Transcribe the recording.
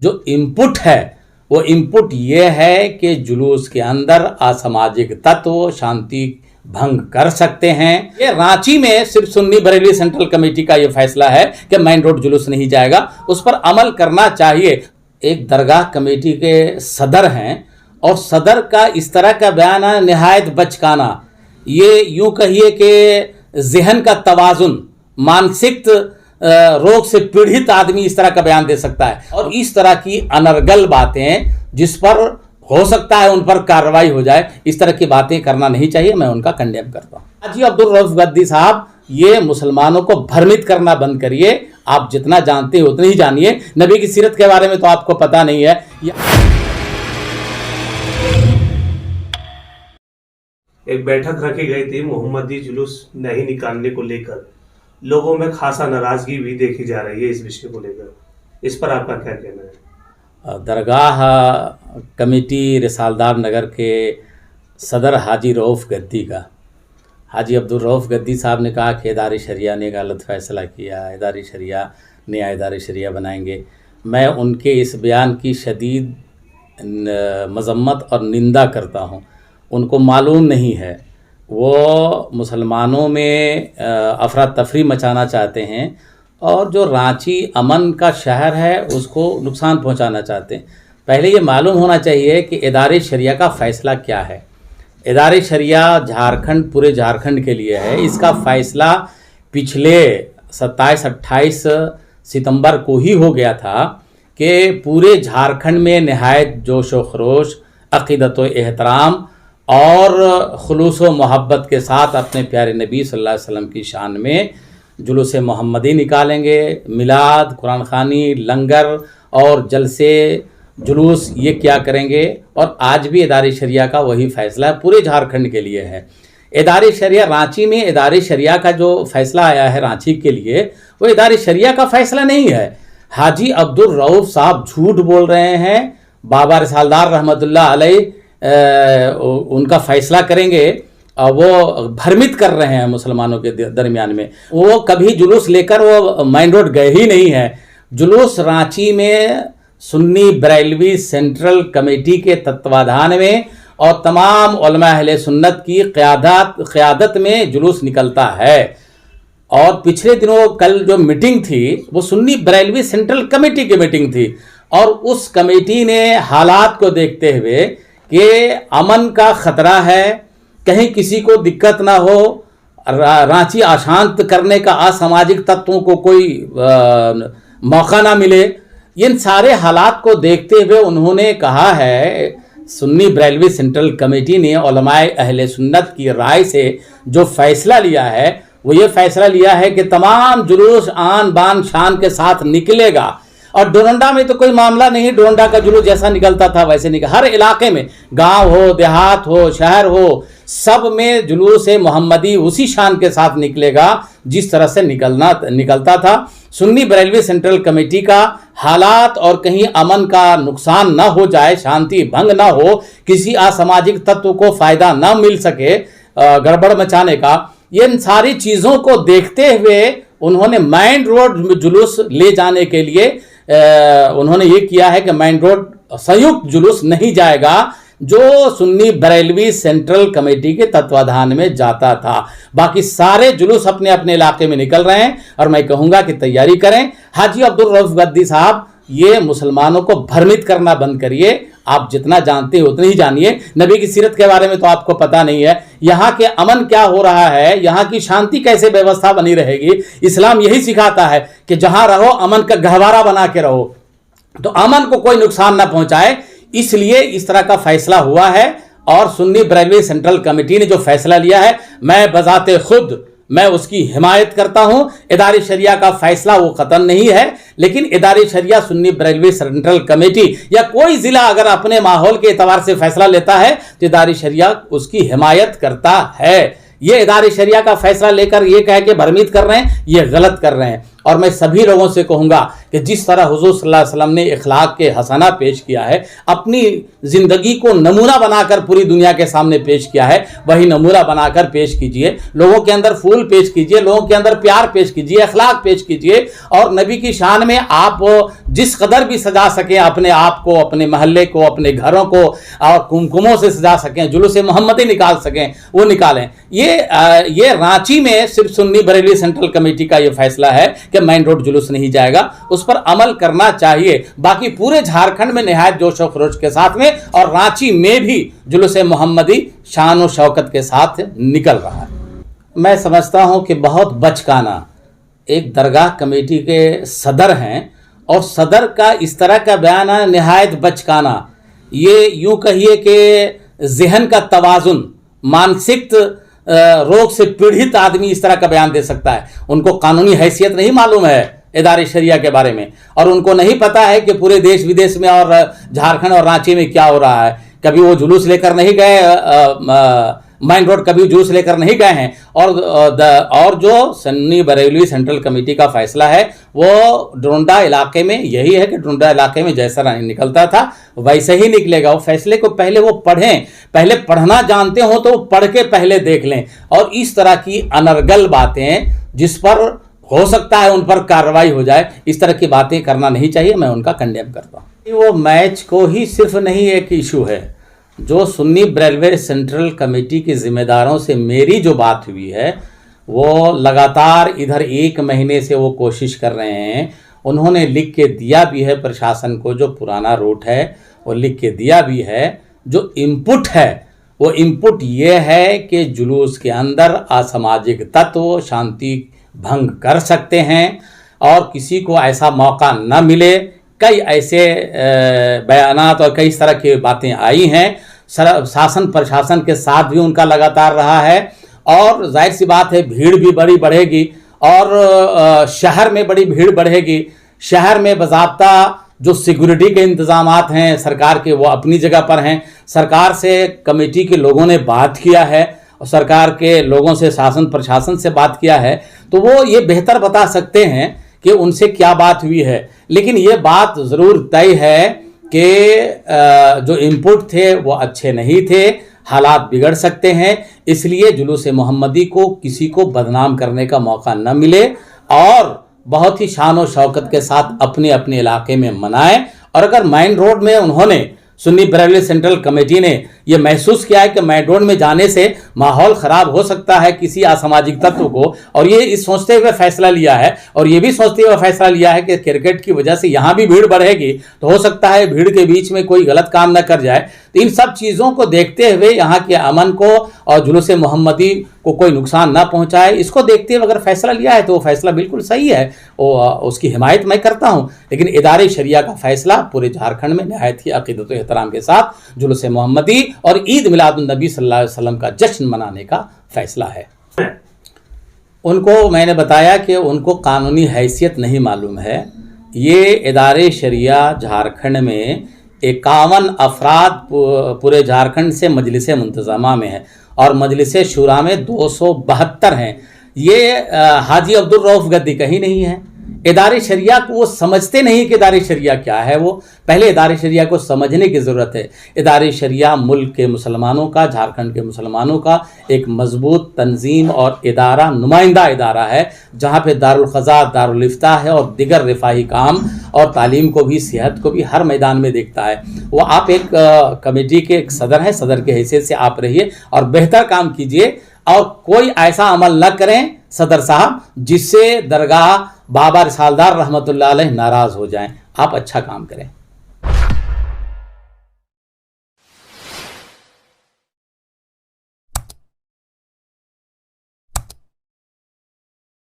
जो इनपुट है वो इनपुट ये है कि जुलूस के अंदर असामाजिक तत्व शांति भंग कर सकते हैं। ये रांची में सिर्फ सुन्नी बरेली सेंट्रल कमेटी का ये फैसला है कि मेन रोड जुलूस नहीं जाएगा, उस पर अमल करना चाहिए। एक दरगाह कमेटी के सदर हैं और सदर का इस तरह का बयान है निहायत बचकाना। ये यूं कहिए कि ज़हन का तवाजुन, मानसिक रोग से पीड़ित आदमी इस तरह का बयान दे सकता है। और इस तरह की अनर्गल बातें जिस पर हो सकता है उन पर कार्रवाई हो जाए, इस तरह की बातें करना नहीं चाहिए। मैं उनका कंडेम करता हूँ। हाजी अब्दुल रऊफ गद्दी साहब, ये मुसलमानों को भ्रमित करना बंद करिए। आप जितना जानते हो उतना ही जानिए। नबी की सीरत के बारे में तो आपको पता नहीं है। एक बैठक रखी गई थी मोहम्मदी जुलूस नहीं निकालने को लेकर, लोगों में खासा नाराजगी भी देखी जा रही है इस विषय को लेकर, इस पर आपका क्या कहना है? दरगाह कमेटी रिसालदार नगर के सदर हाजी रऊफ गद्दी का हाजी अब्दुल रऊफ गद्दी साहब ने कहा कि इदारे शरिया ने गलत फ़ैसला किया, इदारे शरिया नया इदारे शरिया बनाएंगे। मैं उनके इस बयान की शदीद मज़म्मत और निंदा करता हूँ। उनको मालूम नहीं है, वो मुसलमानों में अफरा तफरी मचाना चाहते हैं और जो रांची अमन का शहर है उसको नुकसान पहुंचाना चाहते हैं। पहले ये मालूम होना चाहिए कि इदारे शरिया का फ़ैसला क्या है। इदारे शरिया झारखंड, पूरे झारखंड के लिए है। इसका फ़ैसला पिछले 27-28 सितंबर को ही हो गया था कि पूरे झारखंड में निहायत जोश व खरोश, अक़ीदत व एहतराम और खुलूस व मोहब्बत के साथ अपने प्यारे नबी सल्लल्लाहु अलैहि वसल्लम की शान में जुलूस मोहम्मदी निकालेंगे। मिलाद, कुरान ख़ानी, लंगर और जलसे जुलूस ये क्या करेंगे। और आज भी इदारे शरिया का वही फ़ैसला है, पूरे झारखंड के लिए है। इदारे शरिया रांची में इदारे शरिया का जो फ़ैसला आया है रांची के लिए, वो इदारे शरिया का फ़ैसला नहीं है। हाजी अब्दुल रऊफ साहब झूठ बोल रहे हैं। बाबा रिसालदार रहमतुल्लाह अलैह उनका फ़ैसला करेंगे और वो भ्रमित कर रहे हैं मुसलमानों के दरमियान में। वो कभी जुलूस लेकर वो मेन रोड गए ही नहीं है। जुलूस रांची में सुन्नी बरेलवी सेंट्रल कमेटी के तत्वाधान में और तमाम उलमा अहले सुन्नत की क़यादत में जुलूस निकलता है। और पिछले दिनों कल जो मीटिंग थी वो सुन्नी बरेलवी सेंट्रल कमेटी की मीटिंग थी और उस कमेटी ने हालात को देखते हुए कि अमन का ख़तरा है, कहीं किसी को दिक्कत ना हो, रांची अशांत करने का असामाजिक तत्वों को कोई मौका ना मिले, इन सारे हालात को देखते हुए उन्होंने कहा है, सुन्नी बरेलवी सेंट्रल कमेटी ने उलमाए अहले सुन्नत की राय से जो फ़ैसला लिया है वो ये फ़ैसला लिया है कि तमाम जुलूस आन बान शान के साथ निकलेगा। और डोरंडा में तो कोई मामला नहीं, डोरंडा का जुलूस जैसा निकलता था वैसे निकल, हर इलाके में, गांव हो, देहात हो, शहर हो, सब में जुलूस मोहम्मदी उसी शान के साथ निकलेगा जिस तरह से निकलता था। सुन्नी बरेलवी सेंट्रल कमेटी का हालात और कहीं अमन का नुकसान न हो जाए, शांति भंग न हो, किसी असामाजिक तत्व को फ़ायदा न मिल सके गड़बड़ मचाने का, इन सारी चीज़ों को देखते हुए उन्होंने मेन रोड जुलूस ले जाने के लिए उन्होंने ये किया है कि मेन रोड संयुक्त जुलूस नहीं जाएगा जो सुन्नी बरेलवी सेंट्रल कमेटी के तत्वाधान में जाता था। बाकी सारे जुलूस अपने अपने इलाके में निकल रहे हैं और मैं कहूँगा कि तैयारी करें। हाजी अब्दुल रऊफ गद्दी साहब, ये मुसलमानों को भ्रमित करना बंद करिए। आप जितना जानते हो उतना ही जानिए। नबी की सीरत के बारे में तो आपको पता नहीं है। यहाँ के अमन क्या हो रहा है, यहाँ की शांति कैसे व्यवस्था बनी रहेगी। इस्लाम यही सिखाता है कि जहाँ रहो अमन का गहवारा बना के रहो, तो अमन को कोई नुकसान ना पहुँचाए। इसलिए इस तरह का फैसला हुआ है और सुन्नी बरेलवी सेंट्रल कमेटी ने जो फैसला लिया है, मैं बजाते खुद मैं उसकी हिमायत करता हूं। इदारे शरिया का फैसला वो ख़त्म नहीं है, लेकिन इदारे शरिया सुन्नी बरेलवी सेंट्रल कमेटी या कोई ज़िला अगर अपने माहौल के एतबार से फैसला लेता है तो इदारे शरिया उसकी हिमायत करता है। ये इदारे शरिया का फैसला लेकर ये कह के भ्रमित कर रहे हैं, ये गलत कर रहे हैं। اور میں سبھی لوگوں سے کہوں گا کہ جس طرح حضور صلی اللہ علیہ وسلم نے اخلاق کے حسنہ پیش کیا ہے، اپنی زندگی کو نمونہ بنا کر پوری دنیا کے سامنے پیش کیا ہے، وہی نمونہ بنا کر پیش کیجئے، لوگوں کے اندر پھول پیش کیجئے، لوگوں کے اندر پیار پیش کیجئے، اخلاق پیش کیجئے، اور نبی کی شان میں آپ جس قدر بھی سجا سکیں اپنے آپ کو، اپنے محلے کو، اپنے گھروں کو، اور کمکموں سے سجا سکیں، جلوس محمدی نکال سکیں، وہ نکالیں۔ یہ رانچی میں صرف سنی بریلوی سینٹرل کمیٹی کا یہ فیصلہ ہے کہ مین روڈ جلوس نہیں جائے گا، اس پر عمل کرنا چاہیے۔ باقی پورے جھارکھنڈ میں نہایت جوش و خروش کے ساتھ میں، اور رانچی میں بھی جلوس محمدی شان و شوکت کے ساتھ نکل رہا ہے۔ میں سمجھتا ہوں کہ بہت بچکانہ ایک درگاہ کمیٹی کے صدر ہیں، اور صدر کا اس طرح کا بیان ہے نہایت بچکانہ۔ یہ یوں کہیے کہ ذہن کا توازن، مانسک روگ سے پیڑھت آدمی اس طرح کا بیان دے سکتا ہے۔ ان کو قانونی حیثیت نہیں معلوم ہے ادارے شریعہ کے بارے میں، اور ان کو نہیں پتا ہے کہ پورے دیش ودیش میں اور جھارکھنڈ اور رانچی میں کیا ہو رہا ہے۔ کبھی وہ جلوس لے کر نہیں گئے، مین روڈ کبھی جلوس لے کر نہیں گئے ہیں، اور جو سنی بریلوی سینٹرل کمیٹی کا فیصلہ ہے وہ ڈونڈا علاقے میں یہی ہے کہ ڈونڈا علاقے میں جیسا نکلتا تھا ویسے ہی نکلے گا۔ وہ فیصلے کو پہلے وہ پڑھیں، پہلے پڑھنا جانتے ہوں تو پڑھ کے پہلے دیکھ لیں، اور اس طرح کی انرگل باتیں جس پر ہو سکتا ہے ان پر کارروائی ہو جائے، اس طرح کی باتیں کرنا نہیں چاہیے، میں ان کا کنڈیم کرتا ہوں۔ وہ میچ کو ہی صرف نہیں ایک ایشو ہے، جو سنی بریلوی سینٹرل کمیٹی کے ذمہ داروں سے میری جو بات ہوئی ہے، وہ لگاتار ادھر ایک مہینے سے وہ کوشش کر رہے ہیں۔ انہوں نے لکھ کے دیا بھی ہے پرشاسن کو، جو پرانا روٹ ہے وہ لکھ کے دیا بھی ہے۔ جو انپٹ ہے وہ انپٹ یہ ہے کہ جلوس کے اندر اساماجک تتو شانتی بھنگ کر سکتے ہیں، اور کسی کو ایسا موقع نہ ملے۔ کئی ایسے بیانات اور کئی اس طرح کی باتیں آئی ہیں، شاسن پرشاسن کے ساتھ بھی ان کا لگاتار رہا ہے، اور ظاہر سی بات ہے بھیڑ بھی بڑی بڑھے گی، اور شہر میں بڑی بھیڑ بڑھے گی۔ شہر میں باضابطہ جو سیکورٹی کے انتظامات ہیں سرکار کے، وہ اپنی جگہ پر ہیں۔ سرکار سے کمیٹی کے لوگوں نے بات کیا ہے، اور سرکار کے لوگوں سے شاسن پرشاسن سے بات کیا ہے، تو وہ یہ بہتر بتا سکتے ہیں کہ ان سے کیا بات ہوئی ہے۔ لیکن یہ بات ضرور طے ہے کہ جو انپٹ تھے وہ اچھے نہیں تھے، حالات بگڑ سکتے ہیں، اس لیے جلوس محمدی کو کسی کو بدنام کرنے کا موقع نہ ملے، اور بہت ہی شان و شوکت کے ساتھ اپنے اپنے علاقے میں منائیں۔ اور اگر مین روڈ میں انہوں نے سنی بریلوی سینٹرل کمیٹی نے یہ محسوس کیا ہے کہ مین روڈ میں جانے سے ماحول خراب ہو سکتا ہے کسی اساماجک تتو کو، اور یہ سوچتے ہوئے فیصلہ لیا ہے، اور یہ بھی سوچتے ہوئے فیصلہ لیا ہے کہ کرکٹ کی وجہ سے یہاں بھی بھیڑ بڑھے گی، تو ہو سکتا ہے بھیڑ کے بیچ میں کوئی غلط کام نہ کر جائے، تو ان سب چیزوں کو دیکھتے ہوئے یہاں کے امن کو اور جلوس محمدی کو کوئی نقصان نہ پہنچائے، اس کو دیکھتے ہوئے اگر فیصلہ لیا ہے تو وہ فیصلہ بالکل صحیح ہے، اس کی حمایت میں کرتا ہوں۔ لیکن ادارے شریعہ کا فیصلہ پورے جھارکھنڈ میں نہایت ہی عقیدت و احترام کے ساتھ جلوس محمدی اور عید میلاد النبی صلی اللہ علیہ وسلم کا جشن منانے کا فیصلہ ہے۔ ان کو میں نے بتایا کہ ان کو قانونی حیثیت نہیں معلوم ہے۔ یہ ادارے شریعہ جھارکھنڈ میں 51 افراد پورے جھارکھنڈ سے مجلس منتظمہ میں ہیں، اور مجلس شورا میں 272 ہیں۔ یہ حاجی عبدالرؤف گدی کہیں نہیں ہے۔ ادارے شریعہ کو وہ سمجھتے نہیں کہ ادارے شریعہ کیا ہے۔ وہ پہلے ادارے شریعہ کو سمجھنے کی ضرورت ہے۔ ادارے شریعہ ملک کے مسلمانوں کا، جھارکھنڈ کے مسلمانوں کا ایک مضبوط تنظیم اور ادارہ، نمائندہ ادارہ ہے، جہاں پہ دارالقضاء، دارالافتاء ہے، اور دیگر رفاہی کام اور تعلیم کو بھی، صحت کو بھی ہر میدان میں دیکھتا ہے۔ وہ آپ ایک کمیٹی کے ایک صدر ہیں، صدر کے حیثیت سے آپ رہیے اور بہتر کام کیجیے، اور کوئی ایسا عمل نہ کریں صدر صاحب جس سے درگاہ بابا رسالدار رحمۃ اللہ علیہ ناراض ہو جائیں۔ آپ اچھا کام کریں۔